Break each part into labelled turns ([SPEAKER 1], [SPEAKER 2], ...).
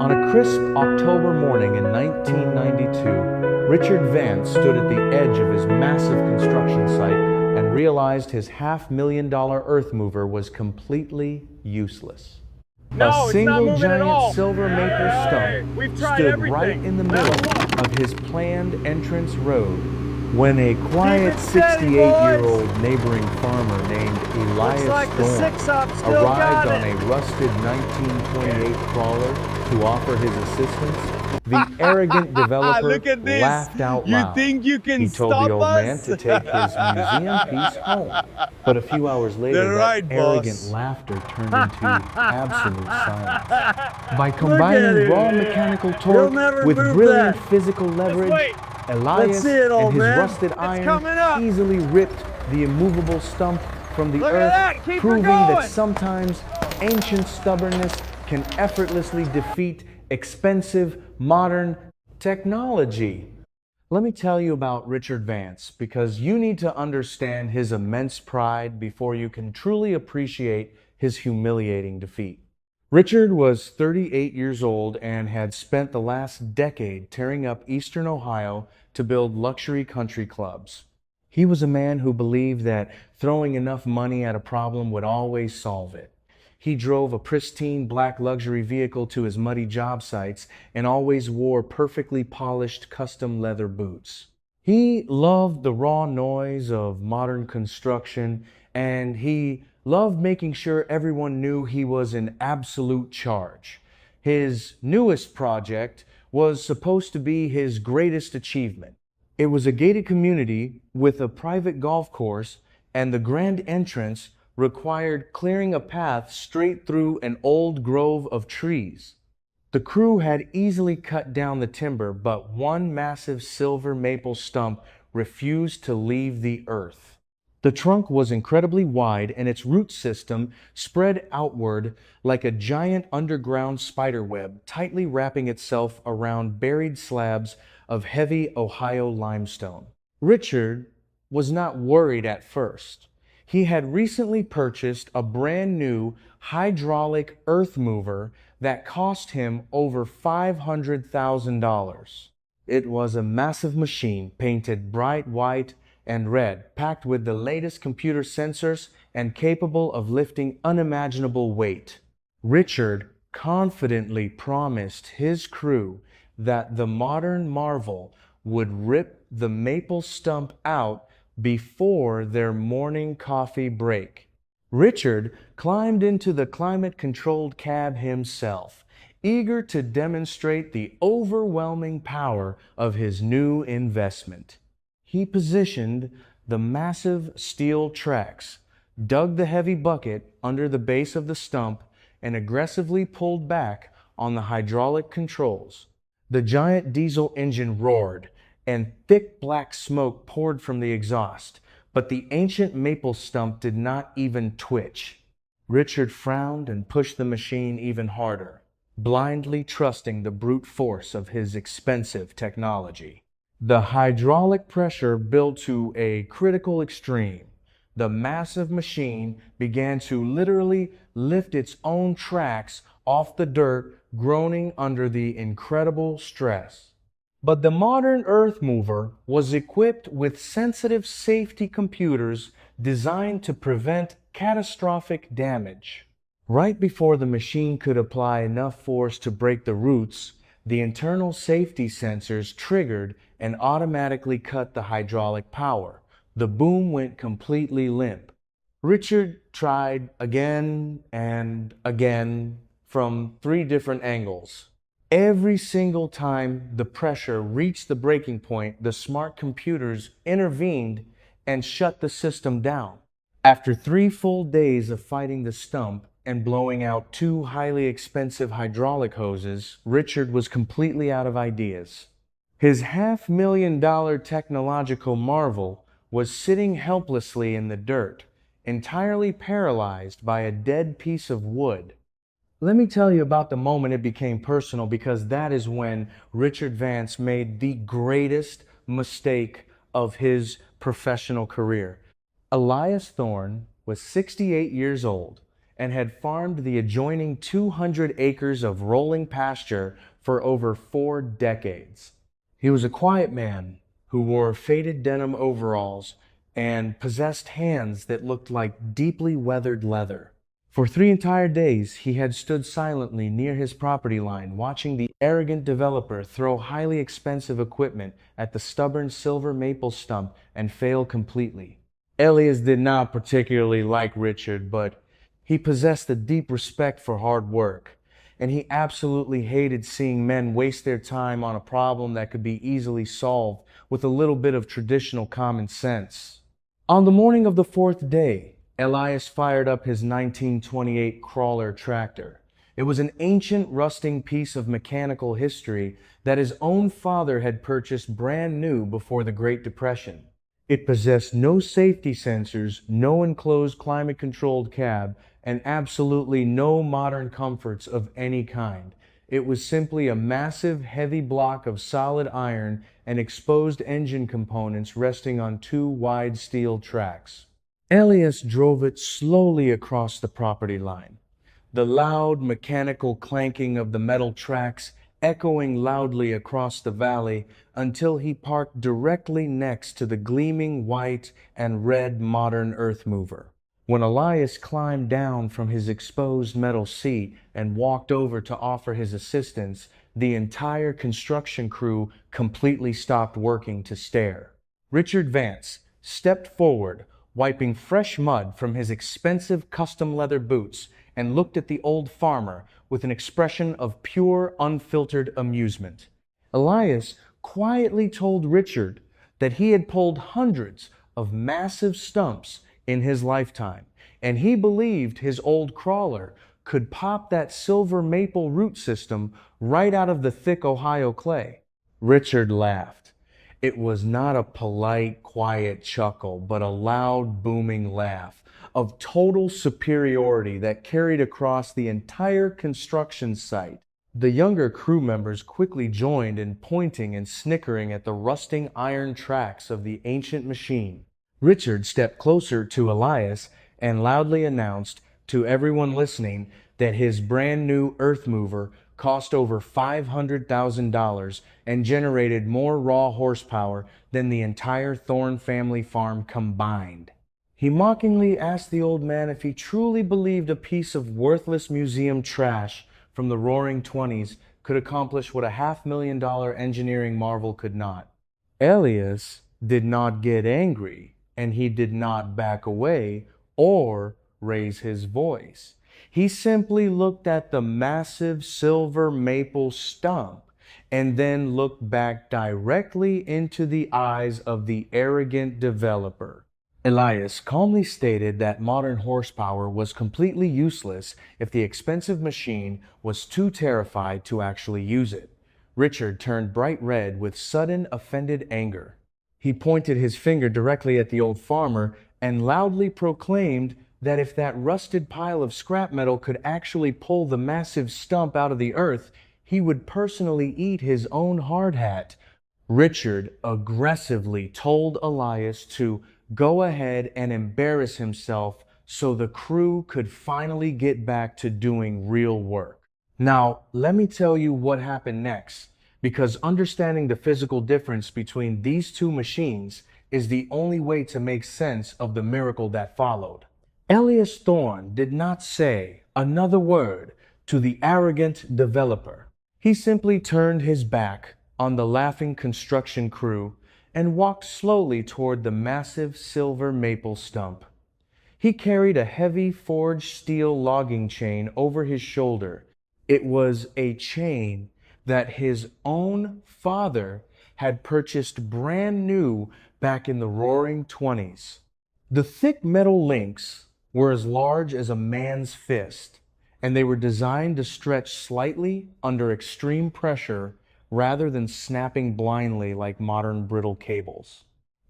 [SPEAKER 1] On a crisp October morning in 1992, Richard Vance stood at the edge of his massive construction site and realized his $500,000 earthmover was completely useless. A
[SPEAKER 2] No, it's not
[SPEAKER 1] single
[SPEAKER 2] moving at
[SPEAKER 1] giant
[SPEAKER 2] all.
[SPEAKER 1] silver maple
[SPEAKER 2] Hey,
[SPEAKER 1] stump
[SPEAKER 2] we've tried
[SPEAKER 1] stood right
[SPEAKER 2] everything.
[SPEAKER 1] in the
[SPEAKER 2] Now
[SPEAKER 1] middle
[SPEAKER 2] what?
[SPEAKER 1] of his planned entrance road when a quiet
[SPEAKER 2] it steady,
[SPEAKER 1] 68-year-old neighboring farmer named Elias
[SPEAKER 2] Looks like the
[SPEAKER 1] Thorne
[SPEAKER 2] 6-up still
[SPEAKER 1] arrived
[SPEAKER 2] got
[SPEAKER 1] on
[SPEAKER 2] it.
[SPEAKER 1] a rusted 1928 crawler to offer his assistance. The arrogant developer
[SPEAKER 2] Look at this.
[SPEAKER 1] laughed out
[SPEAKER 2] You
[SPEAKER 1] loud.
[SPEAKER 2] think you can
[SPEAKER 1] He told the
[SPEAKER 2] stop
[SPEAKER 1] old man
[SPEAKER 2] us?
[SPEAKER 1] to take his museum piece home. But a few hours later,
[SPEAKER 2] They're
[SPEAKER 1] that
[SPEAKER 2] right,
[SPEAKER 1] arrogant
[SPEAKER 2] boss.
[SPEAKER 1] laughter turned into absolute silence. By
[SPEAKER 2] Look at
[SPEAKER 1] combining
[SPEAKER 2] him.
[SPEAKER 1] raw mechanical
[SPEAKER 2] He'll
[SPEAKER 1] torque
[SPEAKER 2] never
[SPEAKER 1] with
[SPEAKER 2] move
[SPEAKER 1] brilliant
[SPEAKER 2] that.
[SPEAKER 1] physical leverage,
[SPEAKER 2] wait.
[SPEAKER 1] Elias
[SPEAKER 2] see it,
[SPEAKER 1] and
[SPEAKER 2] old
[SPEAKER 1] his
[SPEAKER 2] man.
[SPEAKER 1] rusted
[SPEAKER 2] It's
[SPEAKER 1] iron
[SPEAKER 2] coming up.
[SPEAKER 1] easily ripped the immovable stump from the
[SPEAKER 2] Look at
[SPEAKER 1] earth,
[SPEAKER 2] that. Keep her
[SPEAKER 1] proving
[SPEAKER 2] going.
[SPEAKER 1] that sometimes ancient stubbornness can effortlessly defeat expensive modern technology. Let me tell you about Richard Vance, because you need to understand his immense pride before you can truly appreciate his humiliating defeat. Richard was 38 years old and had spent the last decade tearing up eastern Ohio to build luxury country clubs. He was a man who believed that throwing enough money at a problem would always solve it. He drove a pristine black luxury vehicle to his muddy job sites and always wore perfectly polished custom leather boots. He loved the raw noise of modern construction, and he loved making sure everyone knew he was in absolute charge. His newest project was supposed to be his greatest achievement. It was a gated community with a private golf course, and the grand entrance required clearing a path straight through an old grove of trees. The crew had easily cut down the timber, but one massive silver maple stump refused to leave the earth. The trunk was incredibly wide, and its root system spread outward like a giant underground spider web, tightly wrapping itself around buried slabs of heavy Ohio limestone. Richard was not worried at first. He had recently purchased a brand new hydraulic earth mover that cost him over $500,000. It was a massive machine painted bright white and red, packed with the latest computer sensors and capable of lifting unimaginable weight. Richard confidently promised his crew that the modern marvel would rip the maple stump out before their morning coffee break. Richard climbed into the climate-controlled cab himself, eager to demonstrate the overwhelming power of his new investment. He positioned the massive steel tracks, dug the heavy bucket under the base of the stump, and aggressively pulled back on the hydraulic controls. The giant diesel engine roared, and thick black smoke poured from the exhaust, but the ancient maple stump did not even twitch. Richard frowned and pushed the machine even harder, blindly trusting the brute force of his expensive technology. The hydraulic pressure built to a critical extreme. The massive machine began to literally lift its own tracks off the dirt, groaning under the incredible stress. But the modern earth mover was equipped with sensitive safety computers designed to prevent catastrophic damage. Right before the machine could apply enough force to break the roots, the internal safety sensors triggered and automatically cut the hydraulic power. The boom went completely limp. Richard tried again and again from 3 different angles. Every single time the pressure reached the breaking point, the smart computers intervened and shut the system down. After 3 full days of fighting the stump and blowing out 2 highly expensive hydraulic hoses, Richard was completely out of ideas. His $500,000 technological marvel was sitting helplessly in the dirt, entirely paralyzed by a dead piece of wood. Let me tell you about the moment it became personal, because that is when Richard Vance made the greatest mistake of his professional career. Elias Thorne was 68 years old and had farmed the adjoining 200 acres of rolling pasture for over 4 decades. He was a quiet man who wore faded denim overalls and possessed hands that looked like deeply weathered leather. For 3 entire days, he had stood silently near his property line, watching the arrogant developer throw highly expensive equipment at the stubborn silver maple stump and fail completely. Elias did not particularly like Richard, but he possessed a deep respect for hard work, and he absolutely hated seeing men waste their time on a problem that could be easily solved with a little bit of traditional common sense. On the morning of the fourth day, Elias fired up his 1928 crawler tractor. It was an ancient, rusting piece of mechanical history that his own father had purchased brand new before the Great Depression. It possessed no safety sensors, no enclosed climate-controlled cab, and absolutely no modern comforts of any kind. It was simply a massive, heavy block of solid iron and exposed engine components resting on two wide steel tracks. Elias drove it slowly across the property line, the loud mechanical clanking of the metal tracks echoing loudly across the valley until he parked directly next to the gleaming white and red modern earthmover. When Elias climbed down from his exposed metal seat and walked over to offer his assistance, the entire construction crew completely stopped working to stare. Richard Vance stepped forward, wiping fresh mud from his expensive custom leather boots, and looked at the old farmer with an expression of pure, unfiltered amusement. Elias quietly told Richard that he had pulled hundreds of massive stumps in his lifetime, and he believed his old crawler could pop that silver maple root system right out of the thick Ohio clay. Richard laughed. It was not a polite, quiet chuckle, but a loud, booming laugh of total superiority that carried across the entire construction site. The younger crew members quickly joined in pointing and snickering at the rusting iron tracks of the ancient machine. Richard stepped closer to Elias and loudly announced to everyone listening that his brand new earthmover cost over $500,000 and generated more raw horsepower than the entire Thorne family farm combined. He mockingly asked the old man if he truly believed a piece of worthless museum trash from the Roaring Twenties could accomplish what a $500,000 engineering marvel could not. Elias did not get angry, and he did not back away or raise his voice. He simply looked at the massive silver maple stump and then looked back directly into the eyes of the arrogant developer. Elias calmly stated that modern horsepower was completely useless if the expensive machine was too terrified to actually use it. Richard turned bright red with sudden offended anger. He pointed his finger directly at the old farmer and loudly proclaimed that if that rusted pile of scrap metal could actually pull the massive stump out of the earth, he would personally eat his own hard hat. Richard aggressively told Elias to go ahead and embarrass himself so the crew could finally get back to doing real work. Now, let me tell you what happened next, because understanding the physical difference between these two machines is the only way to make sense of the miracle that followed. Elias Thorne did not say another word to the arrogant developer. He simply turned his back on the laughing construction crew and walked slowly toward the massive silver maple stump. He carried a heavy forged steel logging chain over his shoulder. It was a chain that his own father had purchased brand new back in the Roaring Twenties. The thick metal links were as large as a man's fist, and they were designed to stretch slightly under extreme pressure rather than snapping blindly like modern brittle cables.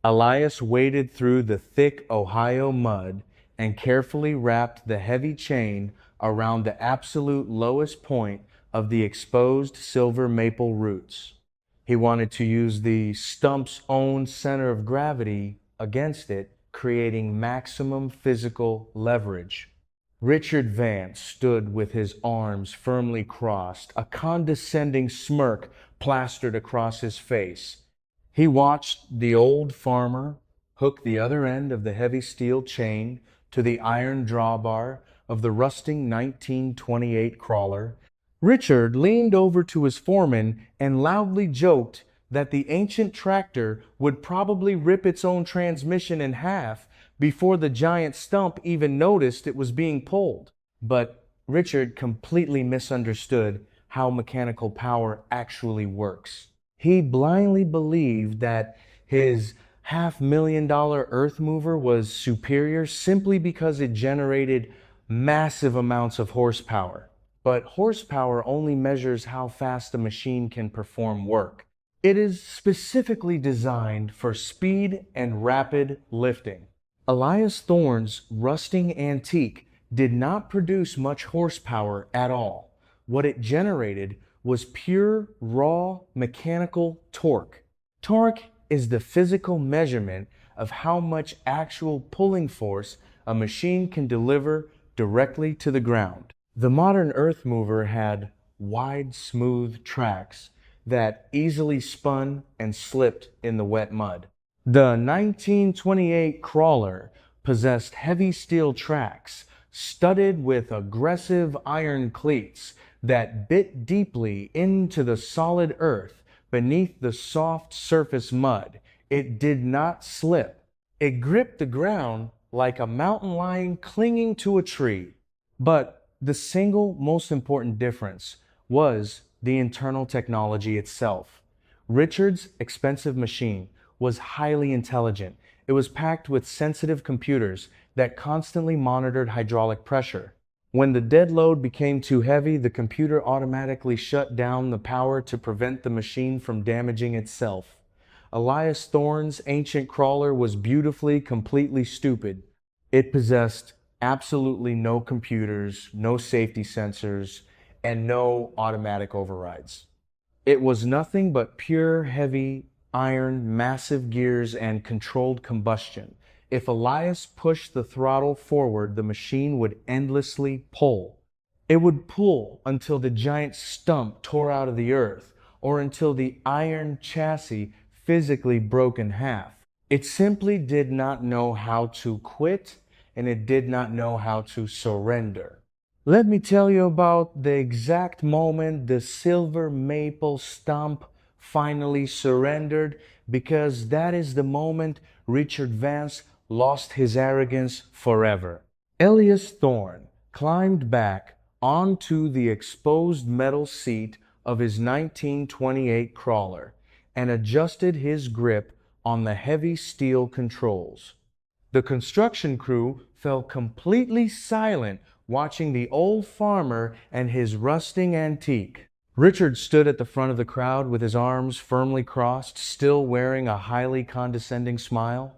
[SPEAKER 1] Elias waded through the thick Ohio mud and carefully wrapped the heavy chain around the absolute lowest point of the exposed silver maple roots. He wanted to use the stump's own center of gravity against it, creating maximum physical leverage. Richard Vance stood with his arms firmly crossed, a condescending smirk plastered across his face. He watched the old farmer hook the other end of the heavy steel chain to the iron drawbar of the rusting 1928 crawler. Richard leaned over to his foreman and loudly joked that the ancient tractor would probably rip its own transmission in half before the giant Stump even noticed it was being pulled. But Richard completely misunderstood how mechanical power actually works. He blindly believed that his $500,000 earthmover was superior simply because it generated massive amounts of horsepower. But horsepower only measures how fast a machine can perform work. It is specifically designed for speed and rapid lifting. Elias Thorne's rusting antique did not produce much horsepower at all. What it generated was pure, raw, mechanical torque. Torque is the physical measurement of how much actual pulling force a machine can deliver directly to the ground. The modern earthmover had wide, smooth tracks that easily spun and slipped in the wet mud. The 1928 crawler possessed heavy steel tracks studded with aggressive iron cleats that bit deeply into the solid earth beneath the soft surface mud. It did not slip. It gripped the ground like a mountain lion clinging to a tree. But the single most important difference was the internal technology itself. Richard's expensive machine was highly intelligent. It was packed with sensitive computers that constantly monitored hydraulic pressure. When the dead load became too heavy, the computer automatically shut down the power to prevent the machine from damaging itself. Elias Thorne's ancient crawler was beautifully, completely stupid. It possessed absolutely no computers, no safety sensors, and no automatic overrides. It was nothing but pure, heavy iron, massive gears, and controlled combustion. If Elias pushed the throttle forward, the machine would endlessly pull. It would pull until the giant stump tore out of the earth, or until the iron chassis physically broke in half. It simply did not know how to quit, and it did not know how to surrender. Let me tell you about the exact moment the silver maple stump finally surrendered, because that is the moment Richard Vance lost his arrogance forever. Elias Thorne climbed back onto the exposed metal seat of his 1928 crawler and adjusted his grip on the heavy steel controls. The construction crew fell completely silent watching the old farmer and his rusting antique. Richard stood at the front of the crowd with his arms firmly crossed, still wearing a highly condescending smile.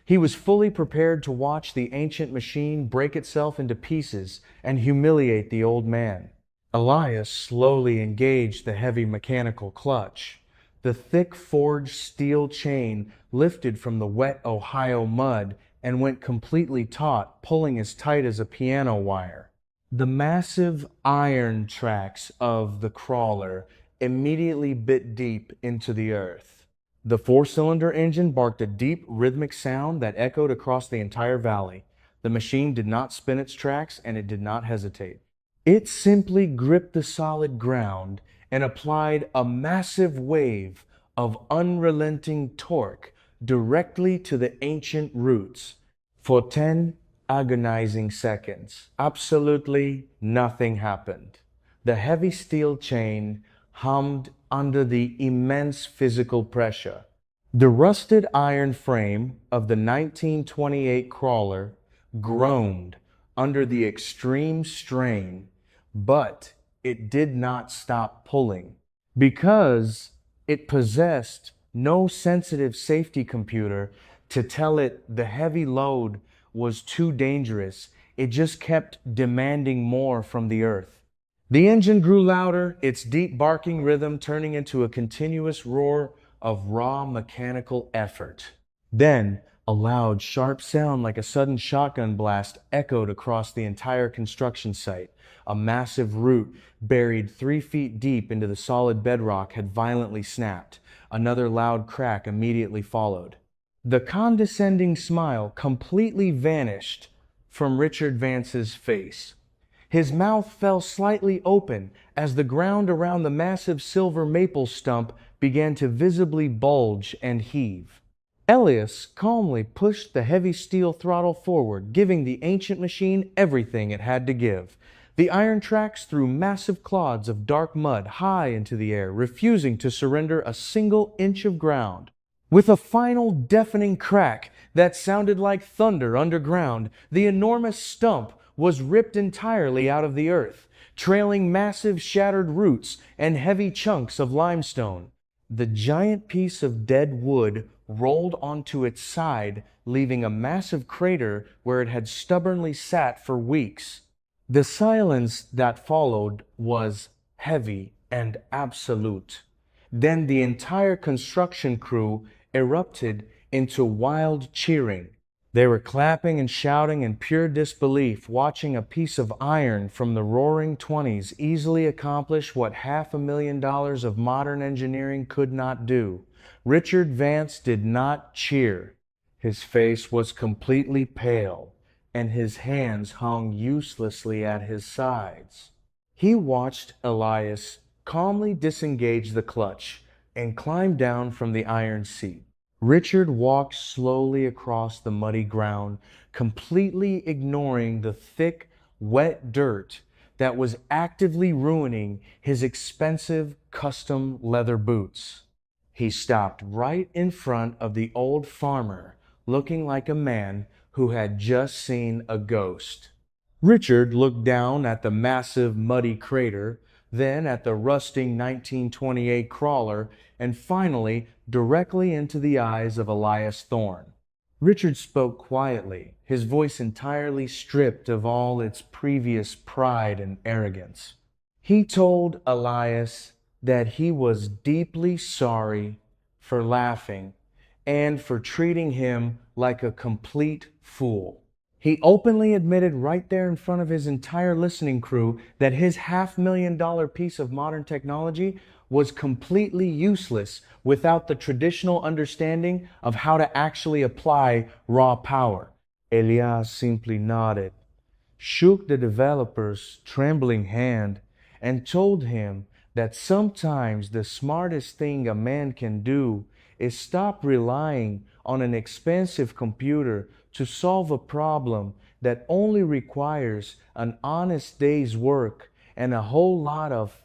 [SPEAKER 1] He was fully prepared to watch the ancient machine break itself into pieces and humiliate the old man. Elias slowly engaged the heavy mechanical clutch. The thick forged steel chain lifted from the wet Ohio mud and went completely taut, pulling as tight as a piano wire. The massive iron tracks of the crawler immediately bit deep into the earth. The four-cylinder engine barked a deep, rhythmic sound that echoed across the entire valley. The machine did not spin its tracks, and it did not hesitate. It simply gripped the solid ground and applied a massive wave of unrelenting torque directly to the ancient roots. For 10 agonizing seconds, absolutely nothing happened. The heavy steel chain hummed under the immense physical pressure. The rusted iron frame of the 1928 crawler groaned under the extreme strain, but it did not stop pulling. Because it possessed no sensitive safety computer to tell it the heavy load was too dangerous, it just kept demanding more from the earth. The engine grew louder, its deep barking rhythm turning into a continuous roar of raw mechanical effort. Then, A loud, sharp sound like a sudden shotgun blast echoed across the entire construction site. A massive root, buried 3 feet deep into the solid bedrock, had violently snapped. Another loud crack immediately followed. The condescending smile completely vanished from Richard Vance's face. His mouth fell slightly open as the ground around the massive silver maple stump began to visibly bulge and heave. Elias calmly pushed the heavy steel throttle forward, giving the ancient machine everything it had to give. The iron tracks threw massive clods of dark mud high into the air, refusing to surrender a single inch of ground. With a final deafening crack that sounded like thunder underground, the enormous stump was ripped entirely out of the earth, trailing massive shattered roots and heavy chunks of limestone. The giant piece of dead wood rolled onto its side, leaving a massive crater where it had stubbornly sat for weeks. The silence that followed was heavy and absolute. Then the entire construction crew erupted into wild cheering. They were clapping and shouting in pure disbelief, watching a piece of iron from the roaring 20s easily accomplish what $500,000 of modern engineering could not do. Richard Vance did not cheer. His face was completely pale, and his hands hung uselessly at his sides. He watched Elias calmly disengage the clutch and climb down from the iron seat. Richard walked slowly across the muddy ground, completely ignoring the thick, wet dirt that was actively ruining his expensive custom leather boots. He stopped right in front of the old farmer, looking like a man who had just seen a ghost. Richard looked down at the massive muddy crater, then at the rusting 1928 crawler, and finally directly into the eyes of Elias Thorne. Richard spoke quietly, his voice entirely stripped of all its previous pride and arrogance. He told Elias that he was deeply sorry for laughing and for treating him like a complete fool. He openly admitted right there in front of his entire listening crew that his $500,000 piece of modern technology was completely useless without the traditional understanding of how to actually apply raw power. Elias simply nodded, shook the developer's trembling hand, and told him that sometimes the smartest thing a man can do is stop relying on an expensive computer to solve a problem that only requires an honest day's work and a whole lot of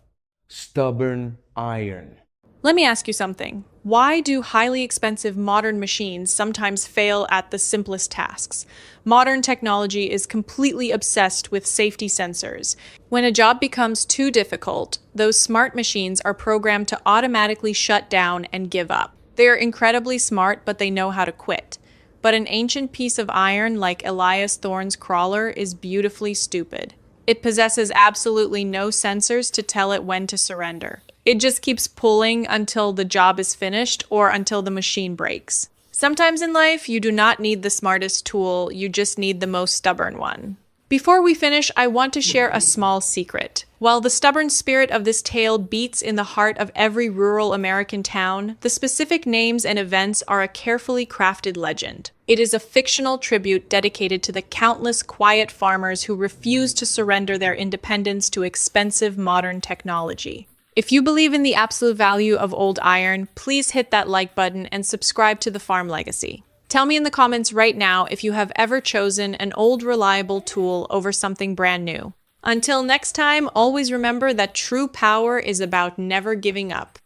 [SPEAKER 1] stubborn iron.
[SPEAKER 2] Let me ask you something. Why do highly expensive modern machines sometimes fail at the simplest tasks? Modern technology is completely obsessed with safety sensors. When a job becomes too difficult, those smart machines are programmed to automatically shut down and give up. They are incredibly smart, but they know how to quit. But an ancient piece of iron like Elias Thorne's crawler is beautifully stupid. It possesses absolutely no sensors to tell it when to surrender. It just keeps pulling until the job is finished or until the machine breaks. Sometimes in life, you do not need the smartest tool, you just need the most stubborn one. Before we finish, I want to share a small secret. While the stubborn spirit of this tale beats in the heart of every rural American town, the specific names and events are a carefully crafted legend. It is a fictional tribute dedicated to the countless quiet farmers who refuse to surrender their independence to expensive modern technology. If you believe in the absolute value of old iron, please hit that like button and subscribe to The Farm Legacy. Tell me in the comments right now if you have ever chosen an old reliable tool over something brand new. Until next time, always remember that true power is about never giving up.